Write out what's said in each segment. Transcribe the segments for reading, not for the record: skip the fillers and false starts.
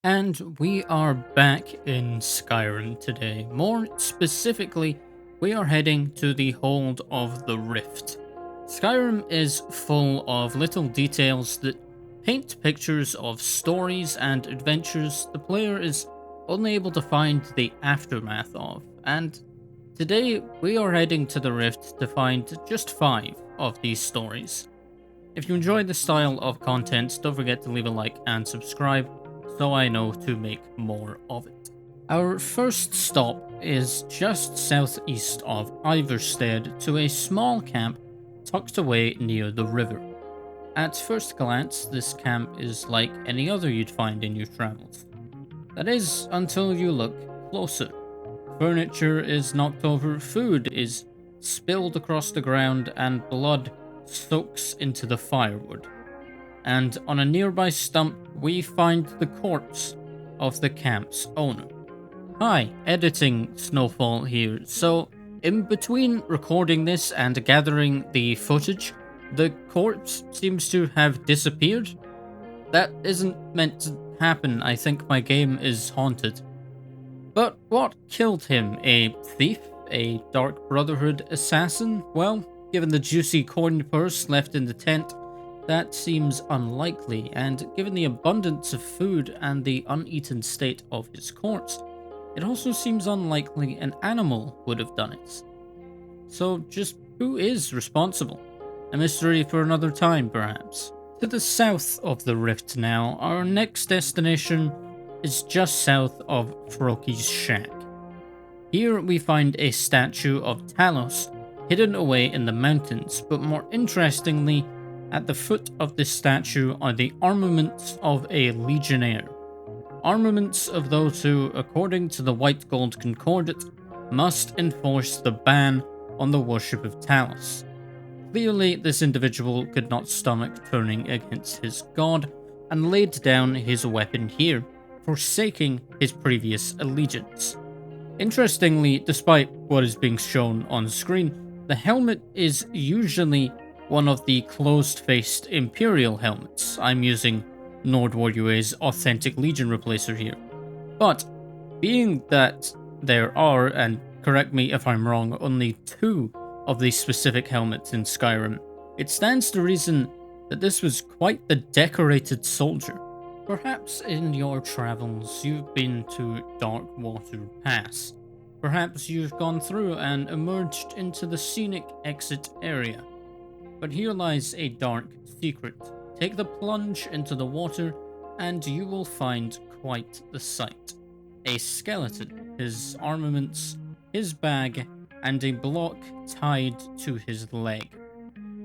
And we are back in Skyrim today. More specifically, we are heading to the Hold of the Rift. Skyrim is full of little details that paint pictures of stories and adventures the player is only able to find the aftermath of. And today, we are heading to the Rift to find just 5 of these stories. If you enjoy this style of content, don't forget to leave a like and subscribe so I know to make more of it. Our first stop is just southeast of Iverstead to a small camp tucked away near the river. At first glance, this camp is like any other you'd find in your travels. That is, until you look closer. Furniture is knocked over, food is spilled across the ground, and blood soaks into the firewood. And on a nearby stump, we find the corpse of the camp's owner. Hi, editing Snowfall here. So, in between recording this and gathering the footage, the corpse seems to have disappeared. That isn't meant to happen. I think my game is haunted. But what killed him? A thief? A Dark Brotherhood assassin? Well, given the juicy coin purse left in the tent, that seems unlikely, and given the abundance of food and the uneaten state of his corpse, it also seems unlikely an animal would have done it. So just who is responsible? A mystery for another time, perhaps. To the south of the rift now, our next destination is just south of Froki's shack. Here we find a statue of Talos hidden away in the mountains, but more interestingly, at the foot of this statue are the armaments of a legionnaire. Armaments of those who, according to the White Gold Concordate, must enforce the ban on the worship of Talos. Clearly, this individual could not stomach turning against his god, and laid down his weapon here, forsaking his previous allegiance. Interestingly, despite what is being shown on screen, the helmet is usually one of the closed-faced Imperial helmets. I'm using NordWarUA's Authentic Legion replacer here. But, being that there are, and correct me if I'm wrong, only 2 of these specific helmets in Skyrim, it stands to reason that this was quite the decorated soldier. Perhaps in your travels you've been to Darkwater Pass. Perhaps you've gone through and emerged into the scenic exit area. But here lies a dark secret. Take the plunge into the water, and you will find quite the sight. A skeleton, his armaments, his bag, and a block tied to his leg.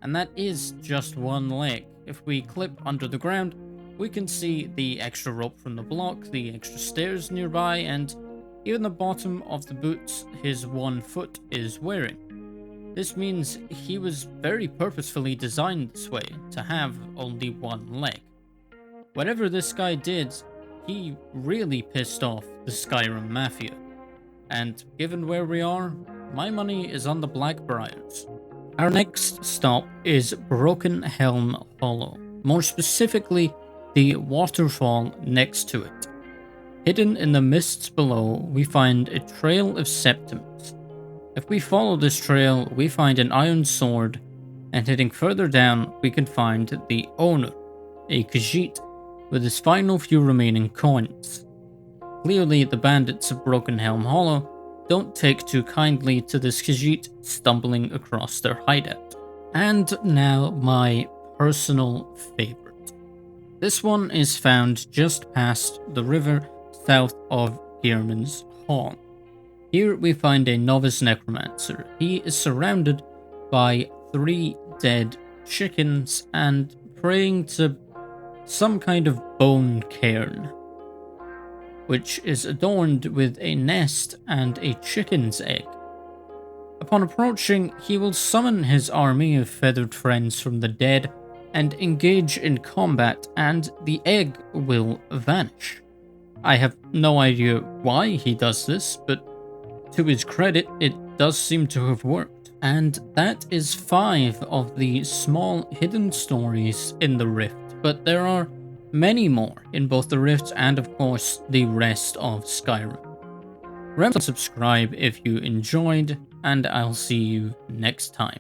And that is just one leg. If we clip under the ground, we can see the extra rope from the block, the extra stairs nearby, and even the bottom of the boots his one foot is wearing. This means he was very purposefully designed this way, to have only one leg. Whatever this guy did, he really pissed off the Skyrim Mafia. And given where we are, my money is on the Blackbriars. Our next stop is Broken Helm Hollow, more specifically, the waterfall next to it. Hidden in the mists below, we find a trail of septims. If we follow this trail, we find an iron sword, and heading further down, we can find the owner, a Khajiit, with his final few remaining coins. Clearly, the bandits of Broken Helm Hollow don't take too kindly to this Khajiit stumbling across their hideout. And now, my personal favorite. This one is found just past the river south of Gehrman's Hall. Here we find a novice necromancer. He is surrounded by 3 dead chickens and praying to some kind of bone cairn, which is adorned with a nest and a chicken's egg. Upon approaching, he will summon his army of feathered friends from the dead and engage in combat, and the egg will vanish. I have no idea why he does this, but to his credit, it does seem to have worked. And that is 5 of the small hidden stories in the Rift, but there are many more in both the Rift and of course the rest of Skyrim. Remember to subscribe if you enjoyed, and I'll see you next time.